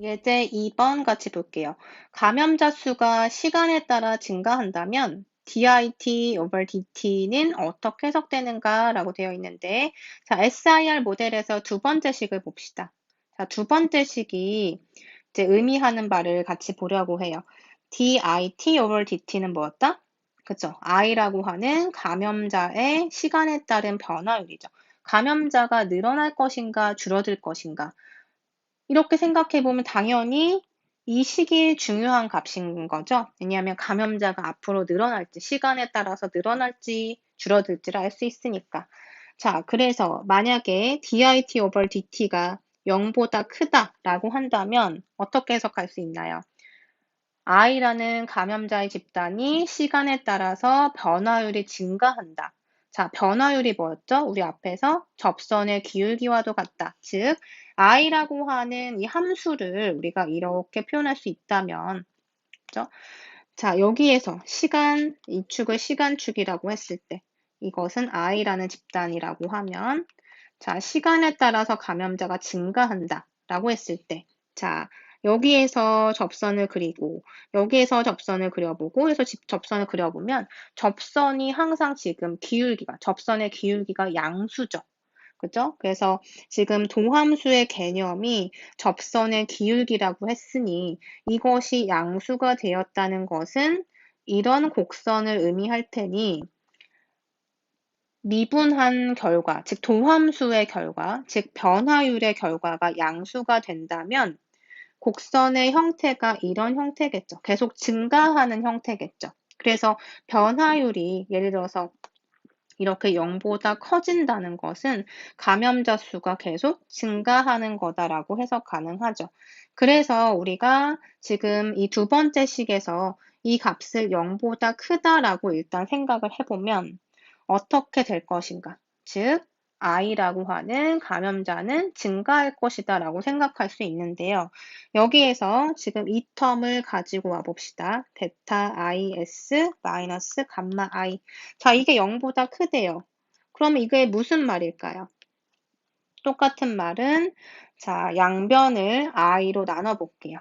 예제 2번 같이 볼게요. 감염자 수가 시간에 따라 증가한다면 DIT over DT는 어떻게 해석되는가라고 되어 있는데, 자, SIR 모델에서 두 번째 식을 봅시다. 자, 두 번째 식이 이제 의미하는 바를 같이 보려고 해요. DIT over DT는 뭐였다? 그쵸? I라고 하는 감염자의 시간에 따른 변화율이죠. 감염자가 늘어날 것인가, 줄어들 것인가. 이렇게 생각해 보면 당연히 이 시기에 중요한 값인 거죠. 왜냐하면 감염자가 앞으로 늘어날지, 시간에 따라서 늘어날지 줄어들지를 알 수 있으니까. 자, 그래서 만약에 DIT over DT가 0보다 크다라고 한다면 어떻게 해석할 수 있나요? I라는 감염자의 집단이 시간에 따라서 변화율이 증가한다. 자, 변화율이 뭐였죠? 우리 앞에서 접선의 기울기와도 같다. 즉, I라고 하는 이 함수를 우리가 이렇게 표현할 수 있다면, 그죠? 자, 여기에서 시간, 이 축을 시간축이라고 했을 때, 이것은 I라는 집단이라고 하면, 자, 시간에 따라서 감염자가 증가한다. 라고 했을 때, 자, 여기에서 접선을 그리고, 여기에서 접선을 그려보고, 여기서 접선을 그려보면, 접선이 항상 지금 접선의 기울기가 양수죠. 그죠? 그래서 지금 도함수의 개념이 접선의 기울기라고 했으니 이것이 양수가 되었다는 것은 이런 곡선을 의미할 테니 미분한 결과, 즉 도함수의 결과, 즉 변화율의 결과가 양수가 된다면 곡선의 형태가 이런 형태겠죠. 계속 증가하는 형태겠죠. 그래서 변화율이 예를 들어서 이렇게 0보다 커진다는 것은 감염자 수가 계속 증가하는 거다라고 해석 가능하죠. 그래서 우리가 지금 이 두 번째 식에서 이 값을 0보다 크다라고 일단 생각을 해보면 어떻게 될 것인가? 즉, I라고 하는 감염자는 증가할 것이다 라고 생각할 수 있는데요. 여기에서 지금 이 텀을 가지고 와봅시다. 베타 IS 마이너스 감마 I. 자, 이게 0보다 크대요. 그러면 이게 무슨 말일까요? 똑같은 말은 자, 양변을 I로 나눠볼게요.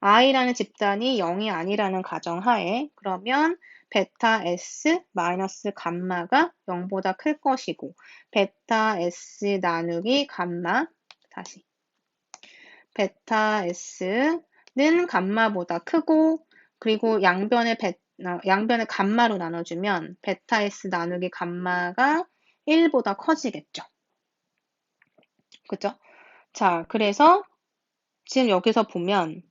I라는 집단이 0이 아니라는 가정하에 그러면 베타 S 마이너스 감마가 0보다 클 것이고 베타 S 나누기 감마 다시 베타 S는 감마보다 크고 그리고 양변을 감마로 나눠주면 베타 S 나누기 감마가 1보다 커지겠죠. 그죠? 자, 그래서 지금 여기서 보면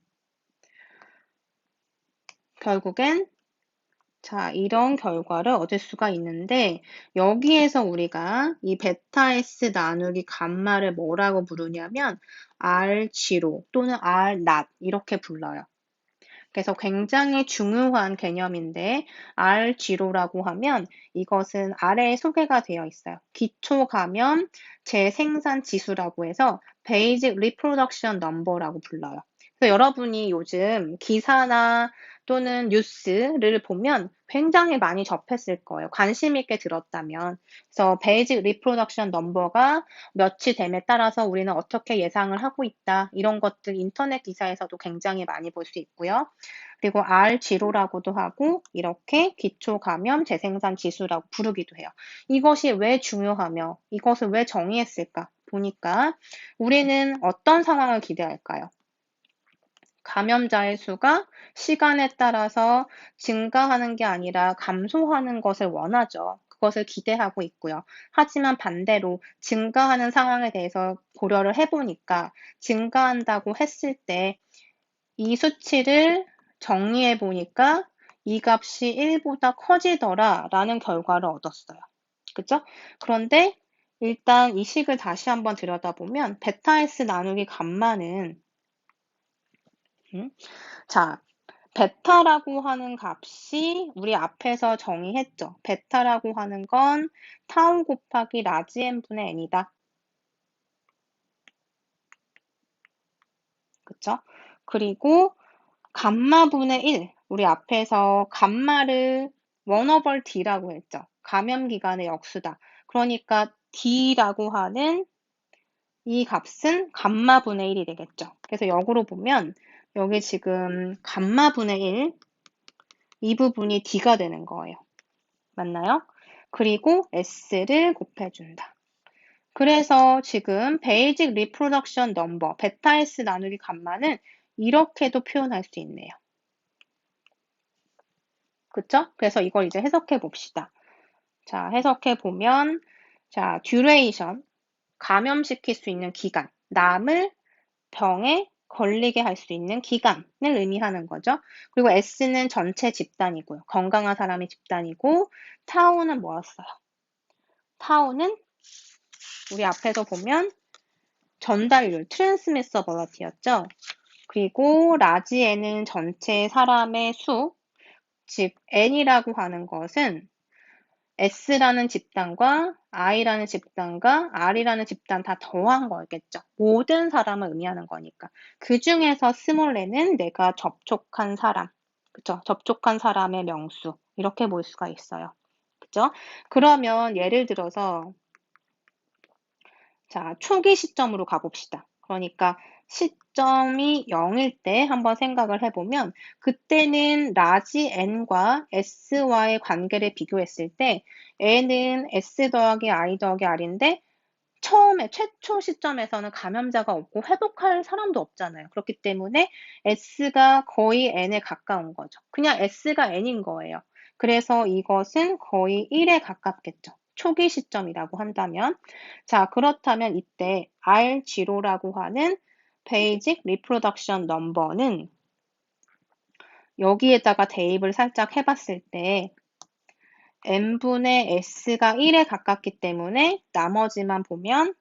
결국엔 자, 이런 결과를 얻을 수가 있는데 여기에서 우리가 이 베타 S 나누기 감마를 뭐라고 부르냐면 R0 또는 R0 이렇게 불러요. 그래서 굉장히 중요한 개념인데 R0라고 하면 이것은 아래에 소개가 되어 있어요. 기초 감염 재생산 지수라고 해서 Basic Reproduction Number라고 불러요. 그래서 여러분이 요즘 기사나 또는 뉴스를 보면 굉장히 많이 접했을 거예요. 관심 있게 들었다면. 그래서 Basic Reproduction Number가 몇이 됨에 따라서 우리는 어떻게 예상을 하고 있다. 이런 것들 인터넷 기사에서도 굉장히 많이 볼 수 있고요. 그리고 R0라고도 하고 이렇게 기초 감염 재생산 지수라고 부르기도 해요. 이것이 왜 중요하며 이것을 왜 정의했을까 보니까 우리는 어떤 상황을 기대할까요? 감염자의 수가 시간에 따라서 증가하는 게 아니라 감소하는 것을 원하죠. 그것을 기대하고 있고요. 하지만 반대로 증가하는 상황에 대해서 고려를 해보니까 증가한다고 했을 때 이 수치를 정리해 보니까 이 값이 1보다 커지더라 라는 결과를 얻었어요. 그죠? 그런데 일단 이 식을 다시 한번 들여다보면 베타 S 나누기 감마는 자, 베타라고 하는 값이 우리 앞에서 정의했죠. 베타라고 하는 건 타우 곱하기 라지 n분의 n이다. 그쵸? 그리고 감마분의 1. 우리 앞에서 감마를 1/, D라고 했죠. 감염 기간의 역수다. 그러니까 D라고 하는 이 값은 감마분의 1이 되겠죠. 그래서 역으로 보면 여기 지금 감마분의 1, 이 부분이 D가 되는 거예요. 맞나요? 그리고 S를 곱해준다. 그래서 지금 베이직 리프로덕션 넘버, 베타 S 나누기 감마는 이렇게도 표현할 수 있네요. 그쵸? 그래서 이걸 이제 해석해 봅시다. 자, 해석해 보면, 자, 듀레이션, 감염시킬 수 있는 기간, 남을 병에 걸리게 할 수 있는 기간을 의미하는 거죠. 그리고 S는 전체 집단이고요. 건강한 사람의 집단이고, 타우는 뭐였어요? 타우는 우리 앞에서 보면 전달률, 트랜스미서버러티였죠. 그리고 라지 N은 전체 사람의 수, 즉 N이라고 하는 것은 S라는 집단과 I라는 집단과 R이라는 집단 다 더한 거겠죠. 모든 사람을 의미하는 거니까. 그 중에서 스몰 n은 내가 접촉한 사람, 그쵸? 접촉한 사람의 명수. 이렇게 볼 수가 있어요. 그죠? 그러면 예를 들어서, 자, 초기 시점으로 가봅시다. 그러니까 시점이 0일 때 한번 생각을 해보면 그때는 라지 n과 s와의 관계를 비교했을 때 n은 s 더하기 i 더하기 r인데 처음에 최초 시점에서는 감염자가 없고 회복할 사람도 없잖아요. 그렇기 때문에 s가 거의 n에 가까운 거죠. 그냥 s가 n인 거예요. 그래서 이것은 거의 1에 가깝겠죠. 초기 시점이라고 한다면. 자, 그렇다면 이때 R0라고 하는 베이직 리프로덕션 넘버는 여기에다가 대입을 살짝 해봤을 때 n분의 s가 1에 가깝기 때문에 나머지만 보면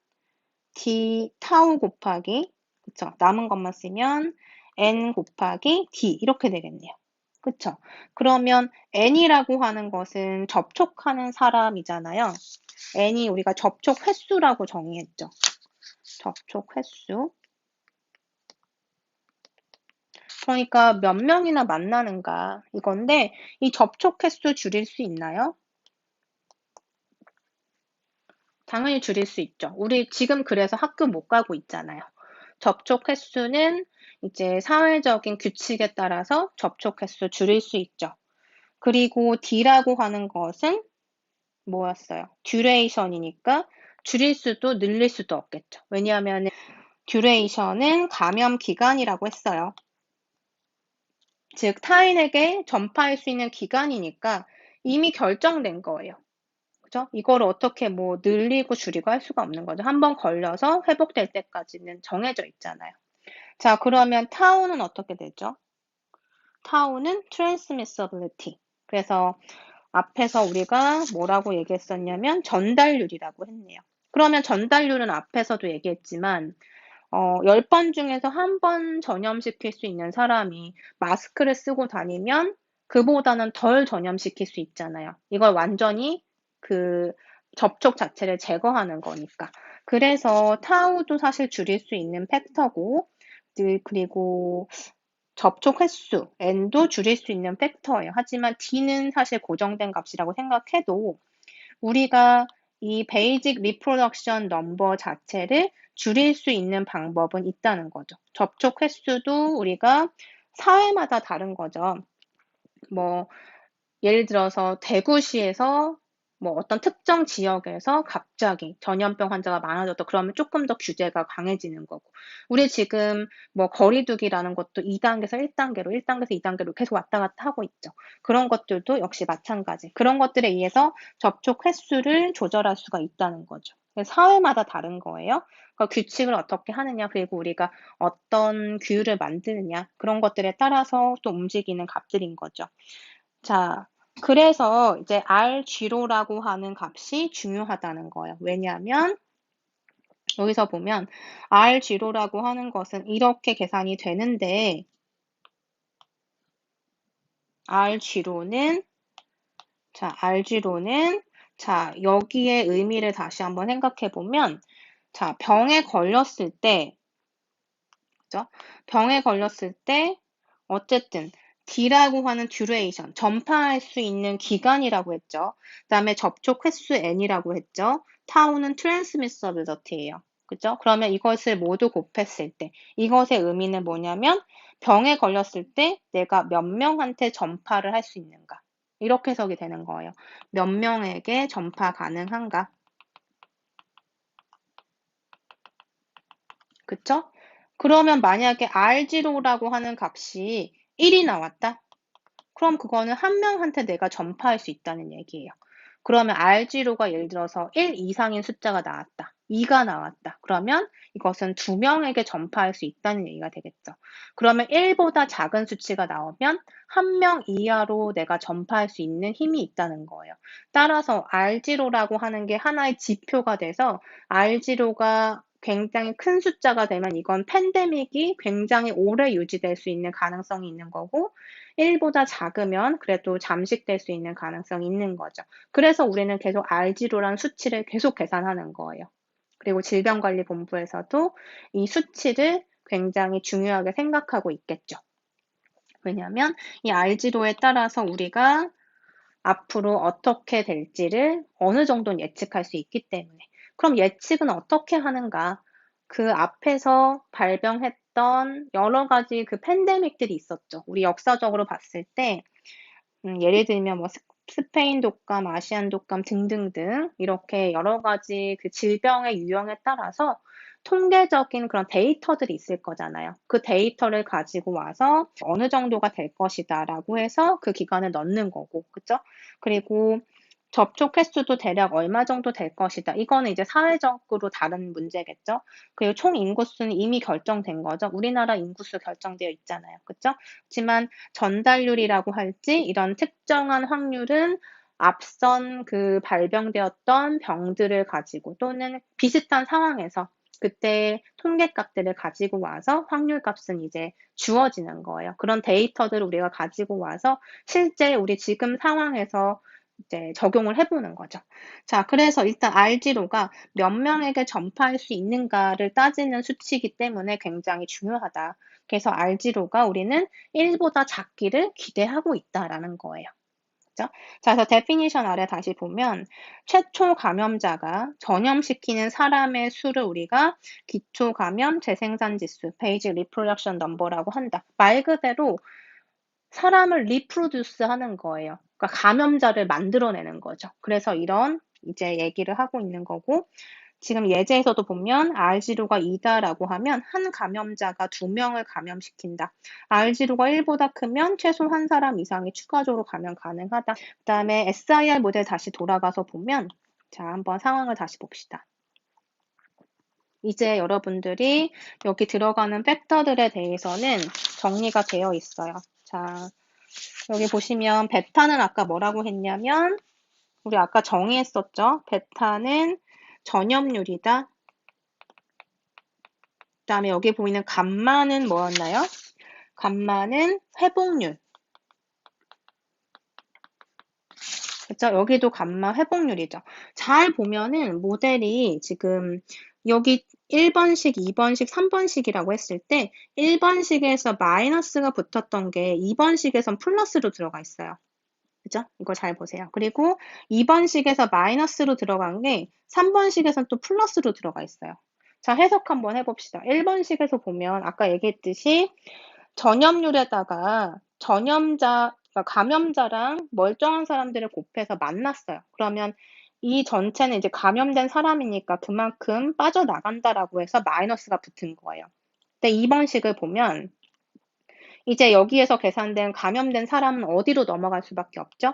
d 타우 곱하기, 그쵸? 남은 것만 쓰면 n 곱하기 d 이렇게 되겠네요. 그쵸? 그러면 n이라고 하는 것은 접촉하는 사람이잖아요. n이 우리가 접촉 횟수라고 정의했죠. 접촉 횟수. 그러니까 몇 명이나 만나는가 이건데 이 접촉 횟수 줄일 수 있나요? 당연히 줄일 수 있죠. 우리 지금 그래서 학교 못 가고 있잖아요. 접촉 횟수는 이제 사회적인 규칙에 따라서 접촉 횟수 줄일 수 있죠. 그리고 D라고 하는 것은 뭐였어요? 듀레이션이니까 줄일 수도 늘릴 수도 없겠죠. 왜냐하면 듀레이션은 감염 기간이라고 했어요. 즉 타인에게 전파할 수 있는 기간이니까 이미 결정된 거예요. 그죠? 이거를 어떻게 뭐 늘리고 줄이고 할 수가 없는 거죠. 한번 걸려서 회복될 때까지는 정해져 있잖아요. 자, 그러면 타우는 어떻게 되죠? 타우는 transmissibility. 그래서 앞에서 우리가 뭐라고 얘기했었냐면 전달률이라고 했네요. 그러면 전달률은 앞에서도 얘기했지만 10번 중에서 한 번 전염시킬 수 있는 사람이 마스크를 쓰고 다니면 그보다는 덜 전염시킬 수 있잖아요. 이걸 완전히 그 접촉 자체를 제거하는 거니까. 그래서 타우도 사실 줄일 수 있는 팩터고, 그리고 접촉 횟수, n도 줄일 수 있는 팩터예요. 하지만 d는 사실 고정된 값이라고 생각해도 우리가 이 베이직 리프로덕션 넘버 자체를 줄일 수 있는 방법은 있다는 거죠. 접촉 횟수도 우리가 사회마다 다른 거죠. 뭐 예를 들어서 대구시에서 뭐 어떤 특정 지역에서 갑자기 전염병 환자가 많아졌다. 그러면 조금 더 규제가 강해지는 거고. 우리 지금 뭐 거리두기라는 것도 2단계에서 1단계로, 1단계에서 2단계로 계속 왔다 갔다 하고 있죠. 그런 것들도 역시 마찬가지. 그런 것들에 의해서 접촉 횟수를 조절할 수가 있다는 거죠. 사회마다 다른 거예요. 그러니까 규칙을 어떻게 하느냐, 그리고 우리가 어떤 규율을 만드느냐, 그런 것들에 따라서 또 움직이는 값들인 거죠. 자, 그래서 이제 R0라고 하는 값이 중요하다는 거예요. 왜냐하면 여기서 보면 R0라고 하는 것은 이렇게 계산이 되는데 R0는 자, 여기에 의미를 다시 한번 생각해 보면 자, 병에 걸렸을 때 그죠? 병에 걸렸을 때 어쨌든 D라고 하는 듀레이션, 전파할 수 있는 기간이라고 했죠. 그다음에 접촉 횟수 N이라고 했죠. 타우는 트랜스미서빌리티예요. 그죠? 그러면 이것을 모두 곱했을 때 이것의 의미는 뭐냐면 병에 걸렸을 때 내가 몇 명한테 전파를 할 수 있는가. 이렇게 해석이 되는 거예요. 몇 명에게 전파 가능한가. 그쵸? 그러면 만약에 R0라고 하는 값이 1이 나왔다? 그럼 그거는 한 명한테 내가 전파할 수 있다는 얘기예요. 그러면 R0가 예를 들어서 1 이상인 숫자가 나왔다. 2가 나왔다. 그러면 이것은 2명에게 전파할 수 있다는 얘기가 되겠죠. 그러면 1보다 작은 수치가 나오면 1명 이하로 내가 전파할 수 있는 힘이 있다는 거예요. 따라서 R0라고 하는 게 하나의 지표가 돼서 R0가 굉장히 큰 숫자가 되면 이건 팬데믹이 굉장히 오래 유지될 수 있는 가능성이 있는 거고 1보다 작으면 그래도 잠식될 수 있는 가능성이 있는 거죠. 그래서 우리는 계속 R0라는 수치를 계속 계산하는 거예요. 그리고 질병관리본부에서도 이 수치를 굉장히 중요하게 생각하고 있겠죠. 왜냐하면 이 R0에 따라서 우리가 앞으로 어떻게 될지를 어느 정도는 예측할 수 있기 때문에. 그럼 예측은 어떻게 하는가? 그 앞에서 발병했던 여러 가지 그 팬데믹들이 있었죠. 우리 역사적으로 봤을 때, 예를 들면 뭐 스페인 독감, 아시안 독감 등등등 이렇게 여러 가지 그 질병의 유형에 따라서 통계적인 그런 데이터들이 있을 거잖아요. 그 데이터를 가지고 와서 어느 정도가 될 것이다라고 해서 그 기간을 넣는 거고, 그죠? 그리고 접촉 횟수도 대략 얼마 정도 될 것이다. 이거는 이제 사회적으로 다른 문제겠죠. 그리고 총 인구수는 이미 결정된 거죠. 우리나라 인구수 결정되어 있잖아요. 그죠? 하지만 전달률이라고 할지 이런 특정한 확률은 앞선 그 발병되었던 병들을 가지고 또는 비슷한 상황에서 그때 통계값들을 가지고 와서 확률값은 이제 주어지는 거예요. 그런 데이터들을 우리가 가지고 와서 실제 우리 지금 상황에서 이제 적용을 해보는 거죠. 자, 그래서 일단 R지로가 몇 명에게 전파할 수 있는가를 따지는 수치이기 때문에 굉장히 중요하다. 그래서 R지로가 우리는 1보다 작기를 기대하고 있다라는 거예요. 그죠? 자, 그래서 데피니션 아래 다시 보면 최초 감염자가 전염시키는 사람의 수를 우리가 기초 감염 재생산 지수, 베이직 리프로덕션 넘버라고 한다. 말 그대로 사람을 리프로듀스 하는 거예요. 그러니까 감염자를 만들어내는 거죠. 그래서 이런 이제 얘기를 하고 있는 거고, 지금 예제에서도 보면 R지루가 2다라고 하면 한 감염자가 2명을 감염시킨다. R지루가 1보다 크면 최소 한 사람 이상이 추가적으로 감염 가능하다. 그 다음에 SIR 모델 다시 돌아가서 보면, 자, 한번 상황을 다시 봅시다. 이제 여러분들이 여기 들어가는 팩터들에 대해서는 정리가 되어 있어요. 자, 여기 보시면 베타는 아까 뭐라고 했냐면 우리 아까 정의했었죠. 베타는 전염률이다. 그 다음에 여기 보이는 감마는 뭐였나요? 감마는 회복률. 그쵸? 여기도 감마 회복률이죠. 잘 보면은 모델이 지금 여기 1번식, 2번식, 3번식이라고 했을 때 1번식에서 마이너스가 붙었던 게 2번식에선 플러스로 들어가 있어요. 그죠? 이거 잘 보세요. 그리고 2번식에서 마이너스로 들어간 게 3번식에선 또 플러스로 들어가 있어요. 자, 해석 한번 해봅시다. 1번식에서 보면 아까 얘기했듯이 전염률에다가 그러니까 감염자랑 멀쩡한 사람들을 곱해서 만났어요. 그러면 이 전체는 이제 감염된 사람이니까 그만큼 빠져나간다라고 해서 마이너스가 붙은 거예요. 근데 2번식을 보면 이제 여기에서 계산된 감염된 사람은 어디로 넘어갈 수밖에 없죠?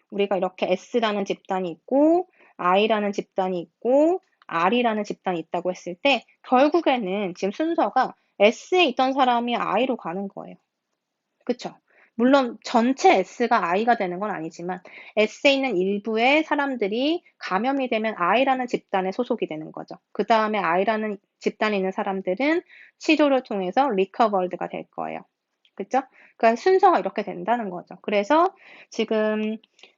우리가 이렇게 S라는 집단이 있고 I라는 집단이 있고 R이라는 집단이 있다고 했을 때 결국에는 지금 순서가 S에 있던 사람이 I로 가는 거예요. 그쵸? 물론 전체 S가 I가 되는 건 아니지만 S에 있는 일부의 사람들이 감염이 되면 I라는 집단에 소속이 되는 거죠. 그 다음에 I라는 집단에 있는 사람들은 치료를 통해서 리커버드가 될 거예요. 그쵸? 그러니까 순서가 이렇게 된다는 거죠. 그래서 지금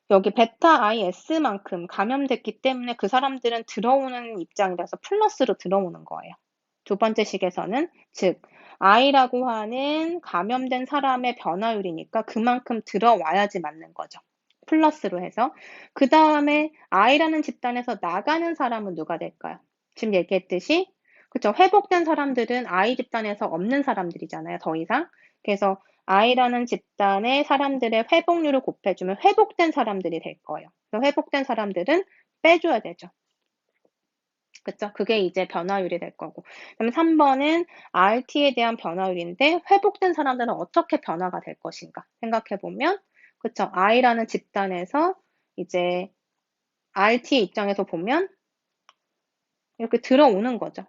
여기 베타 IS만큼 감염됐기 때문에 그 사람들은 들어오는 입장이라서 플러스로 들어오는 거예요. 두 번째 식에서는 즉 I라고 하는 감염된 사람의 변화율이니까 그만큼 들어와야지 맞는 거죠. 플러스로 해서 그 다음에 I라는 집단에서 나가는 사람은 누가 될까요? 지금 얘기했듯이 그쵸. 회복된 사람들은 I 집단에서 없는 사람들이잖아요, 더 이상. 그래서 I라는 집단의 사람들의 회복률을 곱해주면 회복된 사람들이 될 거예요. 그래서 회복된 사람들은 빼줘야 되죠. 그쵸? 그게 이제 변화율이 될 거고. 그다음에 3번은 RT에 대한 변화율인데 회복된 사람들은 어떻게 변화가 될 것인가 생각해 보면 그쵸? I라는 집단에서 이제 RT 입장에서 보면 이렇게 들어오는 거죠.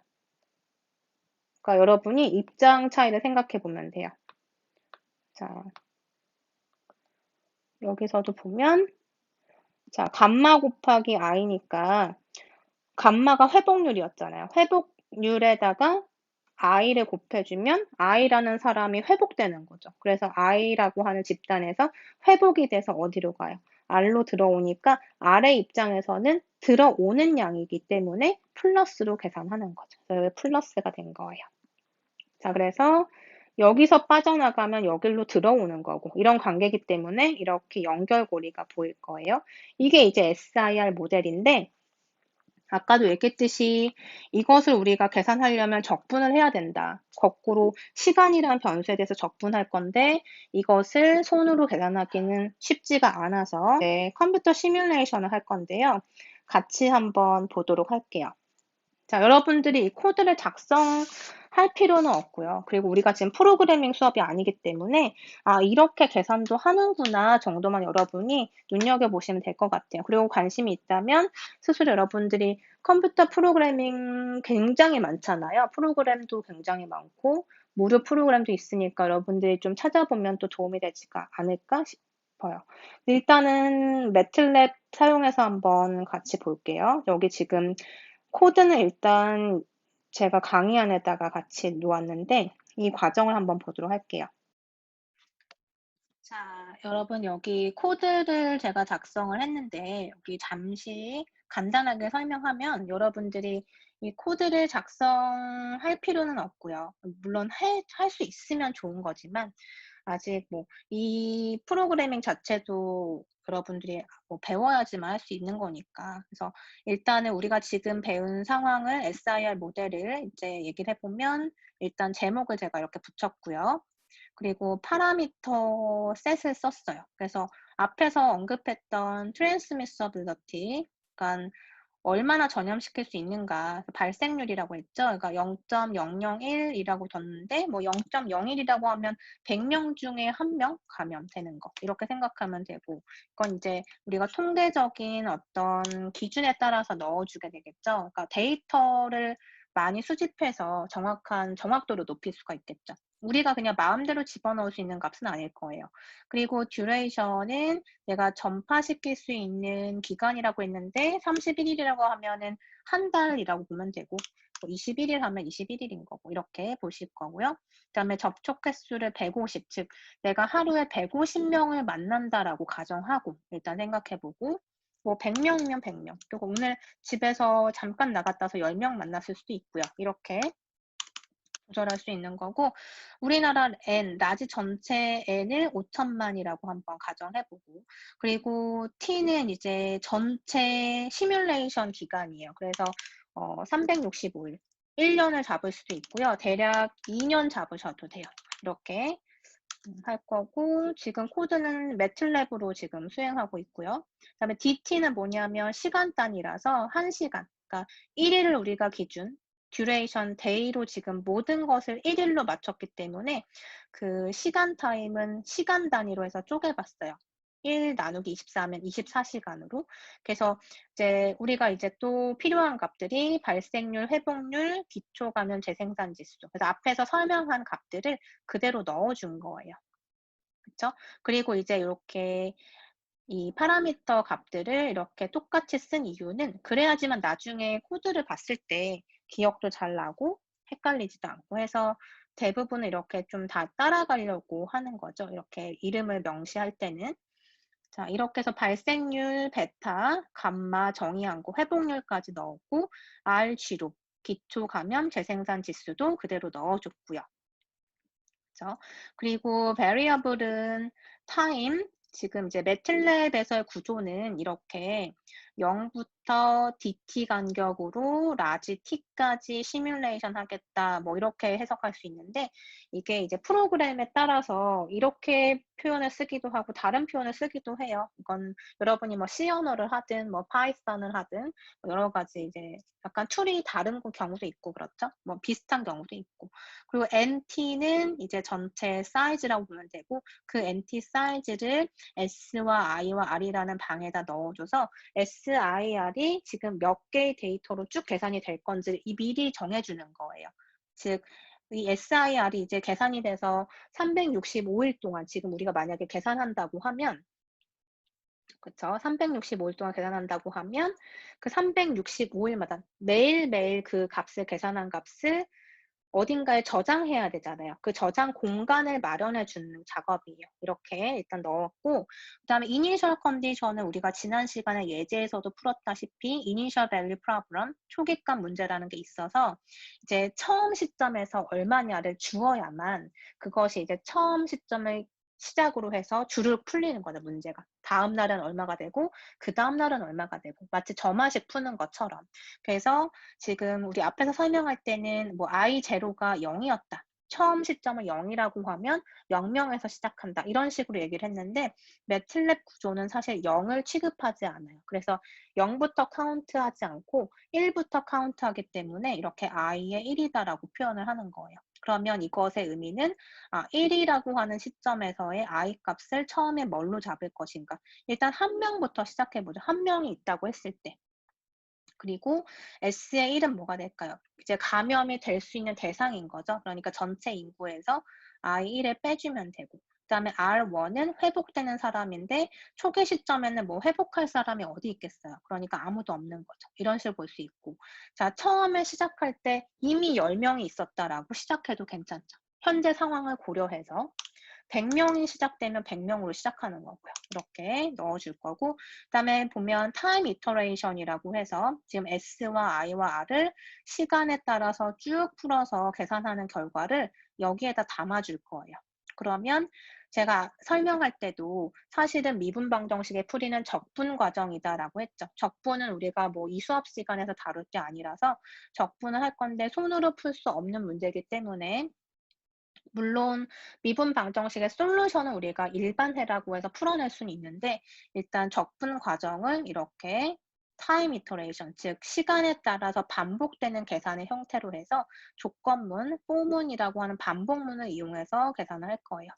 그러니까 여러분이 입장 차이를 생각해 보면 돼요. 자, 여기서도 보면 자, 감마 곱하기 i니까 감마가 회복률이었잖아요. 회복률에다가 i를 곱해주면 i라는 사람이 회복되는 거죠. 그래서 i라고 하는 집단에서 회복이 돼서 어디로 가요? R로 들어오니까 R의 입장에서는 들어오는 양이기 때문에 플러스로 계산하는 거죠. 그래서 플러스가 된 거예요. 자, 그래서 여기서 빠져나가면 여기로 들어오는 거고 이런 관계이기 때문에 이렇게 연결고리가 보일 거예요. 이게 이제 SIR 모델인데 아까도 얘기했듯이 이것을 우리가 계산하려면 적분을 해야 된다. 거꾸로 시간이란 변수에 대해서 적분할 건데 이것을 손으로 계산하기는 쉽지가 않아서 컴퓨터 시뮬레이션을 할 건데요. 같이 한번 보도록 할게요. 자, 여러분들이 이 코드를 작성할 필요는 없고요. 그리고 우리가 지금 프로그래밍 수업이 아니기 때문에 아, 이렇게 계산도 하는구나 정도만 여러분이 눈여겨보시면 될 것 같아요. 그리고 관심이 있다면 스스로 여러분들이 컴퓨터 프로그래밍 굉장히 많잖아요. 프로그램도 굉장히 많고 무료 프로그램도 있으니까 여러분들이 좀 찾아보면 또 도움이 되지 않을까 싶어요. 일단은 매틀랩 사용해서 한번 같이 볼게요. 여기 지금 코드는 일단 제가 강의 안에다가 같이 놓았는데 이 과정을 한번 보도록 할게요. 자, 여러분 여기 코드를 제가 작성을 했는데 여기 잠시 간단하게 설명하면 여러분들이 이 코드를 작성할 필요는 없고요. 물론 할 수 있으면 좋은 거지만 아직 뭐 이 프로그래밍 자체도 여러분들이 뭐 배워야지만 할 수 있는 거니까. 그래서 일단은 우리가 지금 배운 상황을 SIR 모델을 이제 얘기를 해보면 일단 제목을 제가 이렇게 붙였고요. 그리고 파라미터 셋을 썼어요. 그래서 앞에서 언급했던 트랜스미서빌리티, 그러니까 얼마나 전염시킬 수 있는가, 발생률이라고 했죠. 그러니까 0.001이라고 뒀는데 뭐 0.01이라고 하면 100명 중에 1명 감염되는 거 이렇게 생각하면 되고 그건 이제 우리가 통계적인 어떤 기준에 따라서 넣어주게 되겠죠. 그러니까 데이터를 많이 수집해서 정확한 정확도를 높일 수가 있겠죠. 우리가 그냥 마음대로 집어넣을 수 있는 값은 아닐 거예요. 그리고 듀레이션은 내가 전파시킬 수 있는 기간이라고 했는데 31일이라고 하면은 한 달이라고 보면 되고 21일 하면 21일인 거고 이렇게 보실 거고요. 그다음에 접촉 횟수를 150, 즉 내가 하루에 150명을 만난다라고 가정하고 일단 생각해보고 뭐 100명이면 100명. 그리고 오늘 집에서 잠깐 나갔다 와서 10명 만났을 수도 있고요. 이렇게 조절할 수 있는 거고 우리나라 N, 나지 전체 N을 5천만이라고 한번 가정해보고 그리고 T는 이제 전체 시뮬레이션 기간이에요. 그래서 365일, 1년을 잡을 수도 있고요. 대략 2년 잡으셔도 돼요. 이렇게 할 거고 지금 코드는 매틀랩으로 지금 수행하고 있고요. 그다음에 DT는 뭐냐면 시간 단위라서 1시간. 그러니까 1일을 우리가 기준 듀레이션 데이로 지금 모든 것을 1일로 맞췄기 때문에 그 시간 타임은 시간 단위로 해서 쪼개봤어요. 1 나누기 24면 24시간으로. 그래서 이제 우리가 이제 또 필요한 값들이 발생률, 회복률, 기초 감염 재생산 지수. 그래서 앞에서 설명한 값들을 그대로 넣어준 거예요. 그쵸? 그리고 이제 이렇게 이 파라미터 값들을 이렇게 똑같이 쓴 이유는 그래야지만 나중에 코드를 봤을 때 기억도 잘 나고 헷갈리지도 않고 해서 대부분 이렇게 좀 다 따라가려고 하는 거죠. 이렇게 이름을 명시할 때는. 자, 이렇게 해서 발생률, 베타, 감마 정의한 거, 회복률까지 넣었고 R, G로 기초 감염 재생산 지수도 그대로 넣어줬고요. 그죠? 그리고 variable은 time, 지금 이제 매틀랩에서의 구조는 이렇게 0부터 dt 간격으로 라지 t까지 시뮬레이션 하겠다. 뭐 이렇게 해석할 수 있는데 이게 이제 프로그램에 따라서 이렇게 표현을 쓰기도 하고 다른 표현을 쓰기도 해요. 이건 여러분이 뭐 C 언어를 하든 뭐 파이썬을 하든 뭐 여러 가지 이제 약간 툴이 다른 경우도 있고 그렇죠. 뭐 비슷한 경우도 있고. 그리고 NT는 이제 전체 사이즈라고 보면 되고 그 NT 사이즈를 S와 I와 R이라는 방에다 넣어줘서 SIR이 지금 몇 개의 데이터로 쭉 계산이 될 건지 미리 정해주는 거예요. 즉, 이 SIR이 이제 계산이 돼서 365일 동안 지금 우리가 만약에 계산한다고 하면 그쵸. 365일 동안 계산한다고 하면 그 365일마다 매일매일 그 값을 계산한 값을 어딘가에 저장해야 되잖아요. 그 저장 공간을 마련해 주는 작업이에요. 이렇게 일단 넣었고 그다음에 이니셜 컨디션은 우리가 지난 시간에 예제에서도 풀었다시피 이니셜 밸류 프로블럼, 초기값 문제라는 게 있어서 이제 처음 시점에서 얼마냐를 주어야만 그것이 이제 처음 시점을 시작으로 해서 줄을 풀리는 거죠, 문제가. 다음 날은 얼마가 되고 그다음 날은 얼마가 되고 마치 점화식 푸는 것처럼. 그래서 지금 우리 앞에서 설명할 때는 뭐 I0가 0이었다. 처음 시점을 0이라고 하면 0명에서 시작한다. 이런 식으로 얘기를 했는데 매틀랩 구조는 사실 0을 취급하지 않아요. 그래서 0부터 카운트하지 않고 1부터 카운트하기 때문에 이렇게 I의 1이다라고 표현을 하는 거예요. 그러면 이것의 의미는 1이라고 하는 시점에서의 I 값을 처음에 뭘로 잡을 것인가. 일단 한 명부터 시작해보죠. 한 명이 있다고 했을 때. 그리고 S의 1은 뭐가 될까요? 이제 감염이 될 수 있는 대상인 거죠. 그러니까 전체 인구에서 I1을 빼주면 되고 그다음에 R1은 회복되는 사람인데 초기 시점에는 뭐 회복할 사람이 어디 있겠어요. 그러니까 아무도 없는 거죠. 이런 식으로 볼 수 있고 자 처음에 시작할 때 이미 10명이 있었다라고 시작해도 괜찮죠. 현재 상황을 고려해서 100명이 시작되면 100명으로 시작하는 거고요. 이렇게 넣어줄 거고 그다음에 보면 타임 이터레이션이라고 해서 지금 S와 I와 R을 시간에 따라서 쭉 풀어서 계산하는 결과를 여기에다 담아줄 거예요. 그러면 제가 설명할 때도 사실은 미분 방정식의 풀이는 적분 과정이다라고 했죠. 적분은 우리가 뭐 이 수업 시간에서 다룰 게 아니라서 적분을 할 건데 손으로 풀 수 없는 문제이기 때문에 물론 미분 방정식의 솔루션은 우리가 일반해라고 해서 풀어낼 수는 있는데 일단 적분 과정을 이렇게 타임 이터레이션, 즉 시간에 따라서 반복되는 계산의 형태로 해서 조건문, 포문이라고 하는 반복문을 이용해서 계산을 할 거예요.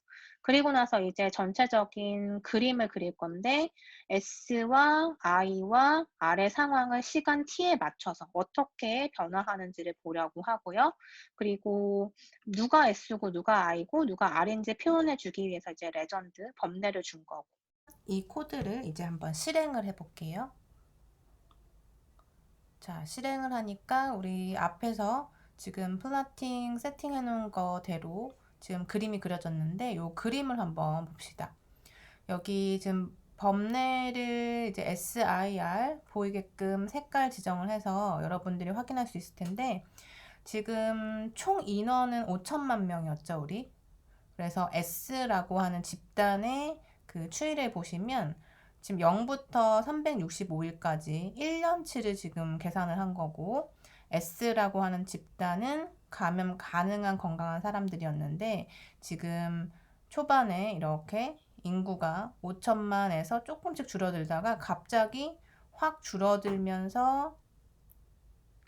그리고 나서 이제 전체적인 그림을 그릴 건데 S와 I와 R의 상황을 시간 t에 맞춰서 어떻게 변화하는지를 보려고 하고요. 그리고 누가 S고 누가 I고 누가 R인지 표현해 주기 위해서 이제 레전드, 범례를 준 거고. 이 코드를 이제 한번 실행을 해볼게요. 자, 실행을 하니까 우리 앞에서 지금 플라팅 세팅해 놓은 거대로 지금 그림이 그려졌는데 이 그림을 한번 봅시다. 여기 지금 범례를 이제 SIR 보이게끔 색깔 지정을 해서 여러분들이 확인할 수 있을 텐데 지금 총 인원은 5천만 명이었죠, 우리. 그래서 S라고 하는 집단의 그 추이를 보시면 지금 0부터 365일까지 1년치를 지금 계산을 한 거고 S라고 하는 집단은 감염 가능한 건강한 사람들이었는데 지금 초반에 이렇게 인구가 5천만에서 조금씩 줄어들다가 갑자기 확 줄어들면서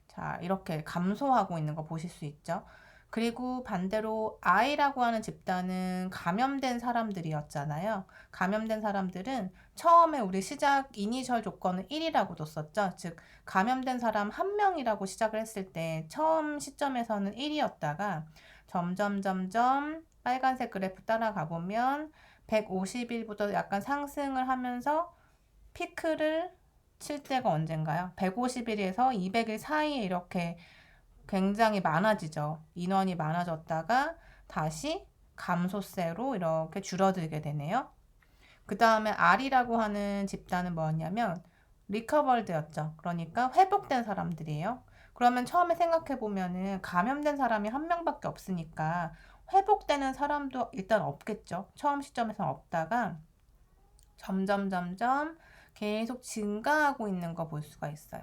자, 이렇게 감소하고 있는 거 보실 수 있죠. 그리고 반대로 I라고 하는 집단은 감염된 사람들이었잖아요. 감염된 사람들은 처음에 우리 시작 이니셜 조건은 1이라고 뒀었죠. 즉, 감염된 사람 1명이라고 시작을 했을 때 처음 시점에서는 1이었다가 점점 빨간색 그래프 따라가 보면 150일부터 약간 상승을 하면서 피크를 칠 때가 언젠가요? 150일에서 200일 사이에 이렇게 굉장히 많아지죠. 인원이 많아졌다가 다시 감소세로 이렇게 줄어들게 되네요. 그 다음에 R이라고 하는 집단은 뭐였냐면 리커버드였죠. 그러니까 회복된 사람들이에요. 그러면 처음에 생각해 보면은 감염된 사람이 한 명밖에 없으니까 회복되는 사람도 일단 없겠죠. 처음 시점에서 없다가 점점 계속 증가하고 있는 거 볼 수가 있어요.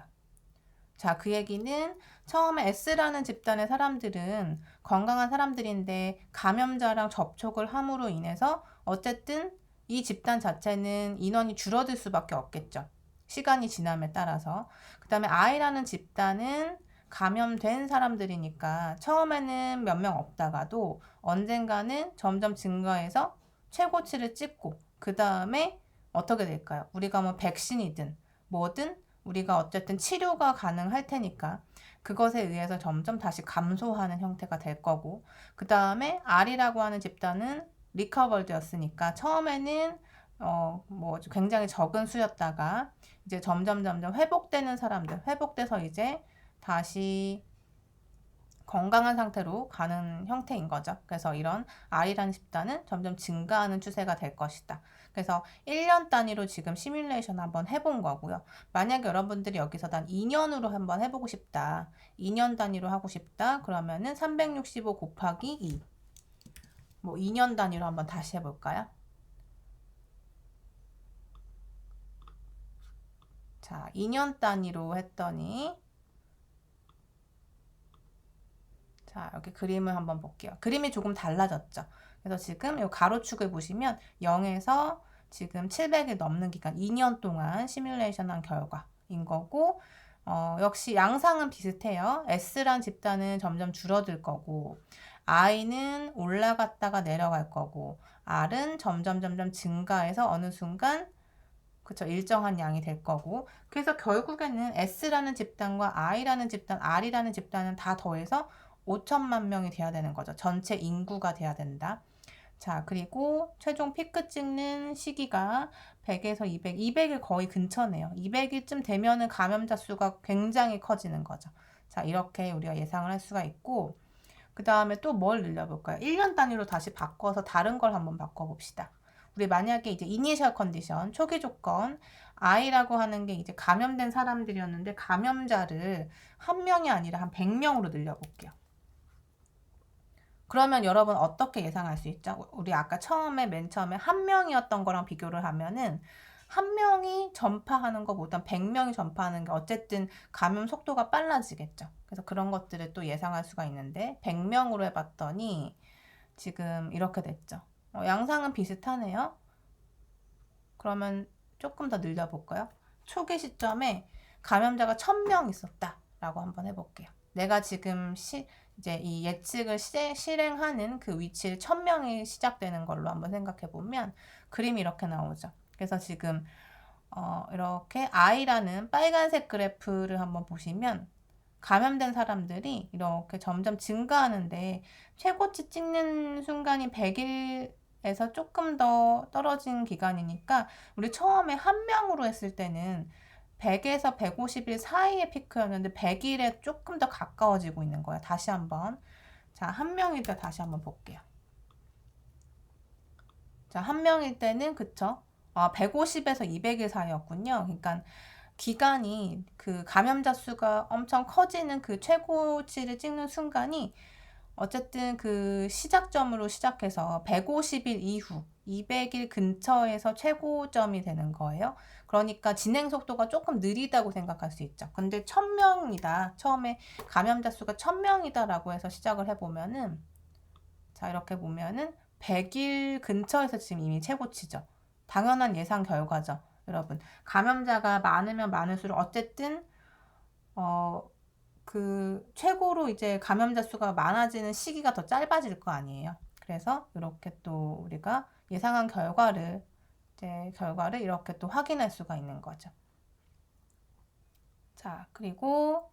자, 그 얘기는 처음에 S라는 집단의 사람들은 건강한 사람들인데 감염자랑 접촉을 함으로 인해서 어쨌든 이 집단 자체는 인원이 줄어들 수밖에 없겠죠. 시간이 지남에 따라서. 그 다음에 I라는 집단은 감염된 사람들이니까 처음에는 몇 명 없다가도 언젠가는 점점 증가해서 최고치를 찍고 그 다음에 어떻게 될까요? 우리가 뭐 백신이든 뭐든 우리가 어쨌든 치료가 가능할 테니까 그것에 의해서 점점 다시 감소하는 형태가 될 거고 그 다음에 R이라고 하는 집단은 리커버드였으니까 처음에는 뭐 굉장히 적은 수였다가 이제 점점 회복되는 사람들 회복돼서 이제 다시 건강한 상태로 가는 형태인 거죠. 그래서 이런 R이라는 집단은 점점 증가하는 추세가 될 것이다. 그래서 1년 단위로 지금 시뮬레이션 한번 해본 거고요. 만약에 여러분들이 여기서 단 2년으로 한번 해보고 싶다. 2년 단위로 하고 싶다. 그러면은 365 곱하기 2. 뭐 2년 단위로 한번 다시 해볼까요? 자, 2년 단위로 했더니 자, 여기 그림을 한번 볼게요. 그림이 조금 달라졌죠. 그래서 지금 이 가로축을 보시면 0에서 지금 700일 넘는 기간 2년 동안 시뮬레이션 한 결과인 거고 역시 양상은 비슷해요. S란 집단은 점점 줄어들 거고 I는 올라갔다가 내려갈 거고 R은 점점 증가해서 어느 순간 그쵸, 일정한 양이 될 거고 그래서 결국에는 S라는 집단과 I라는 집단, R이라는 집단은 다 더해서 5천만 명이 돼야 되는 거죠. 전체 인구가 돼야 된다. 자, 그리고 최종 피크 찍는 시기가 100에서 200, 200일 거의 근처네요. 200일쯤 되면은 감염자 수가 굉장히 커지는 거죠. 자, 이렇게 우리가 예상을 할 수가 있고 그 다음에 또 뭘 늘려볼까요? 1년 단위로 다시 바꿔서 다른 걸 한번 바꿔봅시다. 우리 만약에 이제 이니셜 컨디션, 초기 조건, I라고 하는 게 이제 감염된 사람들이었는데 감염자를 한 명이 아니라 한 100명으로 늘려볼게요. 그러면 여러분 어떻게 예상할 수 있죠? 우리 아까 맨 처음에 한 명이었던 거랑 비교를 하면은 한 명이 전파하는 것보다 100명이 전파하는 게 어쨌든 감염 속도가 빨라지겠죠. 그래서 그런 것들을 또 예상할 수가 있는데 100명으로 해봤더니 지금 이렇게 됐죠. 양상은 비슷하네요. 그러면 조금 더 늘려볼까요? 초기 시점에 감염자가 1000명 있었다라고 한번 해볼게요. 내가 지금 이제 이 예측을 실행하는 그 위치를 1000명이 시작되는 걸로 한번 생각해 보면 그림이 이렇게 나오죠. 그래서 지금 이렇게 I라는 빨간색 그래프를 한번 보시면 감염된 사람들이 이렇게 점점 증가하는데 최고치 찍는 순간이 100일에서 조금 더 떨어진 기간이니까 우리 처음에 한 명으로 했을 때는 100에서 150일 사이의 피크였는데 100일에 조금 더 가까워지고 있는 거예요. 다시 한번. 자, 한 명일 때 다시 한번 볼게요. 자, 한 명일 때는 그쵸? 150에서 200일 사이였군요. 그러니까 기간이 그 감염자 수가 엄청 커지는 그 최고치를 찍는 순간이 어쨌든 그 시작점으로 시작해서 150일 이후 200일 근처에서 최고점이 되는 거예요. 그러니까 진행 속도가 조금 느리다고 생각할 수 있죠. 근데 1000명이다. 처음에 감염자 수가 1000명이다라고 해서 시작을 해보면은 자, 이렇게 보면은 100일 근처에서 지금 이미 최고치죠. 당연한 예상 결과죠. 여러분, 감염자가 많으면 많을수록 어쨌든 그 최고로 이제 감염자 수가 많아지는 시기가 더 짧아질 거 아니에요. 그래서 이렇게 또 우리가 예상한 결과를 이렇게 또 확인할 수가 있는 거죠. 자, 그리고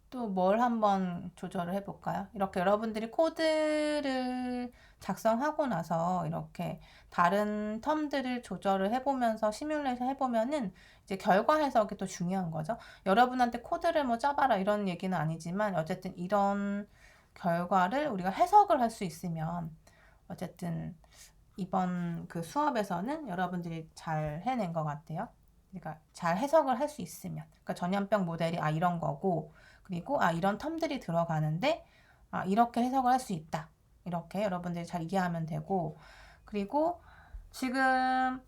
또 뭘 한번 조절을 해볼까요? 이렇게 여러분들이 코드를 작성하고 나서 이렇게 다른 텀들을 조절을 해보면서 시뮬레이션 해보면은 이제 결과 해석이 또 중요한 거죠. 여러분한테 코드를 뭐 짜봐라 이런 얘기는 아니지만 어쨌든 이런 결과를 우리가 해석을 할 수 있으면 어쨌든 이번 그 수업에서는 여러분들이 잘 해낸 것 같아요. 그러니까 잘 해석을 할 수 있으면 그러니까 전염병 모델이 이런 거고 그리고 이런 텀들이 들어가는데 이렇게 해석을 할 수 있다. 이렇게 여러분들이 잘 이해하면 되고 그리고 지금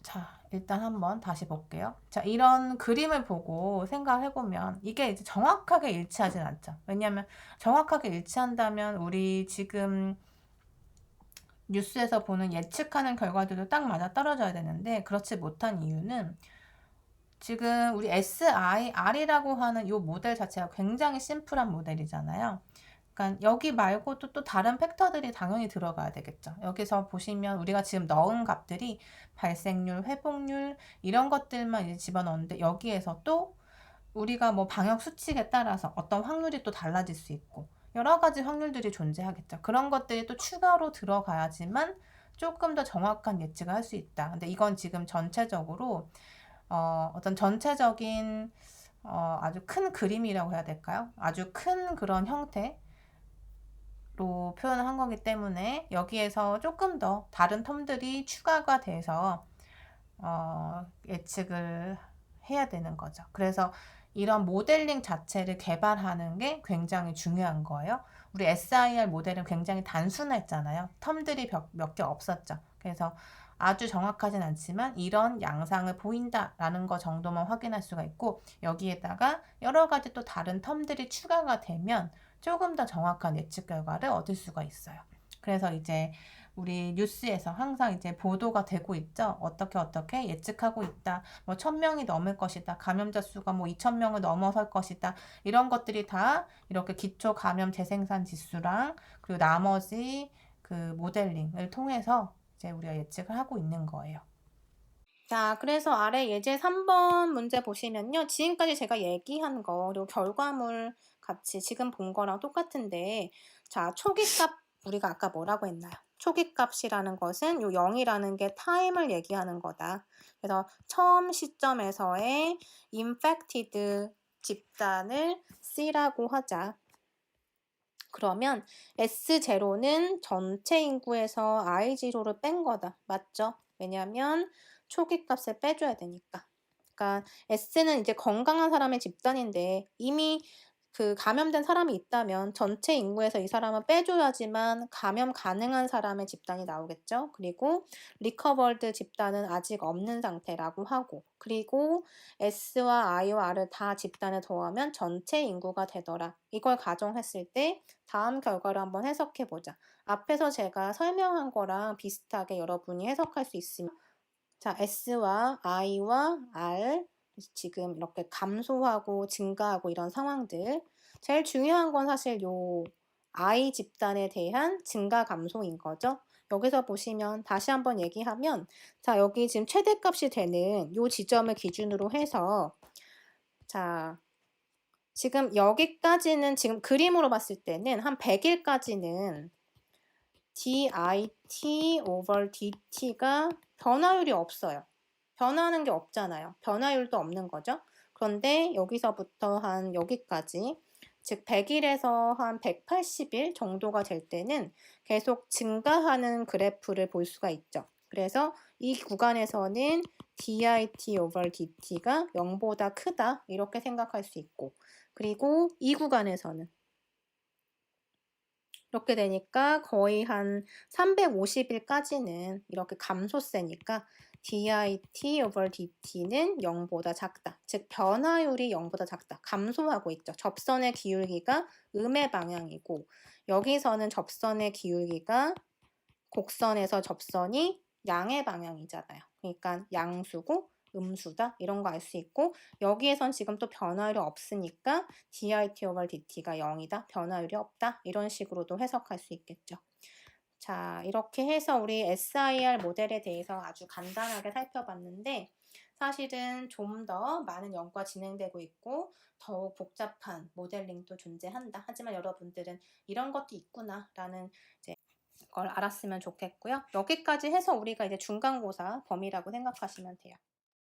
자 일단 한번 다시 볼게요. 자, 이런 그림을 보고 생각해 보면 이게 이제 정확하게 일치하진 않죠. 왜냐하면 정확하게 일치한다면 우리 지금 뉴스에서 보는 예측하는 결과들도 딱 맞아 떨어져야 되는데 그렇지 못한 이유는 지금 우리 SIR이라고 하는 이 모델 자체가 굉장히 심플한 모델이잖아요. 그러니까 여기 말고도 또 다른 팩터들이 당연히 들어가야 되겠죠. 여기서 보시면 우리가 지금 넣은 값들이 발생률, 회복률 이런 것들만 이제 집어넣는데 여기에서 또 우리가 뭐 방역 수칙에 따라서 어떤 확률이 또 달라질 수 있고 여러 가지 확률들이 존재하겠죠. 그런 것들이 또 추가로 들어가야지만 조금 더 정확한 예측을 할 수 있다. 근데 이건 지금 전체적으로 어떤 전체적인 아주 큰 그림이라고 해야 될까요? 아주 큰 그런 형태로 표현을 한 거기 때문에 여기에서 조금 더 다른 텀들이 추가가 돼서 예측을 해야 되는 거죠. 그래서 이런 모델링 자체를 개발하는 게 굉장히 중요한 거예요. 우리 SIR 모델은 굉장히 단순했잖아요. 텀들이 몇 개 없었죠. 그래서 아주 정확하진 않지만 이런 양상을 보인다라는 거 정도만 확인할 수가 있고 여기에다가 여러 가지 또 다른 텀들이 추가가 되면 조금 더 정확한 예측 결과를 얻을 수가 있어요. 그래서 이제 우리 뉴스에서 항상 이제 보도가 되고 있죠. 어떻게 예측하고 있다. 뭐 1000명이 넘을 것이다. 감염자 수가 뭐 2000명을 넘어설 것이다. 이런 것들이 다 이렇게 기초 감염 재생산 지수랑 그리고 나머지 그 모델링을 통해서 이제 우리가 예측을 하고 있는 거예요. 자, 그래서 아래 예제 3번 문제 보시면요. 지금까지 제가 얘기한 거, 그리고 결과물 같이 지금 본 거랑 똑같은데, 자, 초기값, 우리가 아까 뭐라고 했나요? 초기값이라는 것은 요 0이라는 게 타임을 얘기하는 거다. 그래서 처음 시점에서의 infected 집단을 C라고 하자. 그러면 S0는 전체 인구에서 I0를 뺀 거다. 맞죠? 왜냐면 초기 값을 빼줘야 되니까. 그러니까 S는 이제 건강한 사람의 집단인데 이미 그 감염된 사람이 있다면 전체 인구에서 이 사람은 빼줘야지만 감염 가능한 사람의 집단이 나오겠죠. 그리고 리커버드 집단은 아직 없는 상태라고 하고 그리고 S와 I와 R을 다 집단에 더하면 전체 인구가 되더라. 이걸 가정했을 때 다음 결과를 한번 해석해보자. 앞에서 제가 설명한 거랑 비슷하게 여러분이 해석할 수 있으면 자, S와 I와 R 지금 이렇게 감소하고 증가하고 이런 상황들 제일 중요한 건 사실 요 I 집단에 대한 증가 감소인 거죠. 여기서 보시면 다시 한번 얘기하면 자, 여기 지금 최대값이 되는 요 지점을 기준으로 해서 자, 지금 여기까지는 지금 그림으로 봤을 때는 한 100일까지는 dit over dt가 변화율이 없어요. 변하는 게 없잖아요. 변화율도 없는 거죠. 그런데 여기서부터 한 여기까지 즉 100일에서 한 180일 정도가 될 때는 계속 증가하는 그래프를 볼 수가 있죠. 그래서 이 구간에서는 dit over dt가 0보다 크다 이렇게 생각할 수 있고 그리고 이 구간에서는 이렇게 되니까 거의 한 350일까지는 이렇게 감소세니까 dit over dt는 0보다 작다. 즉 변화율이 0보다 작다. 감소하고 있죠. 접선의 기울기가 음의 방향이고 여기서는 접선의 기울기가 곡선에서 접선이 양의 방향이잖아요. 그러니까 양수고 음수다 이런 거 알 수 있고 여기에선 지금 또 변화율이 없으니까 dit over dt가 0이다. 변화율이 없다. 이런 식으로도 해석할 수 있겠죠. 자, 이렇게 해서 우리 SIR 모델에 대해서 아주 간단하게 살펴봤는데 사실은 좀 더 많은 연구가 진행되고 있고 더욱 복잡한 모델링도 존재한다. 하지만 여러분들은 이런 것도 있구나라는 이제 걸 알았으면 좋겠고요. 여기까지 해서 우리가 이제 중간고사 범위라고 생각하시면 돼요.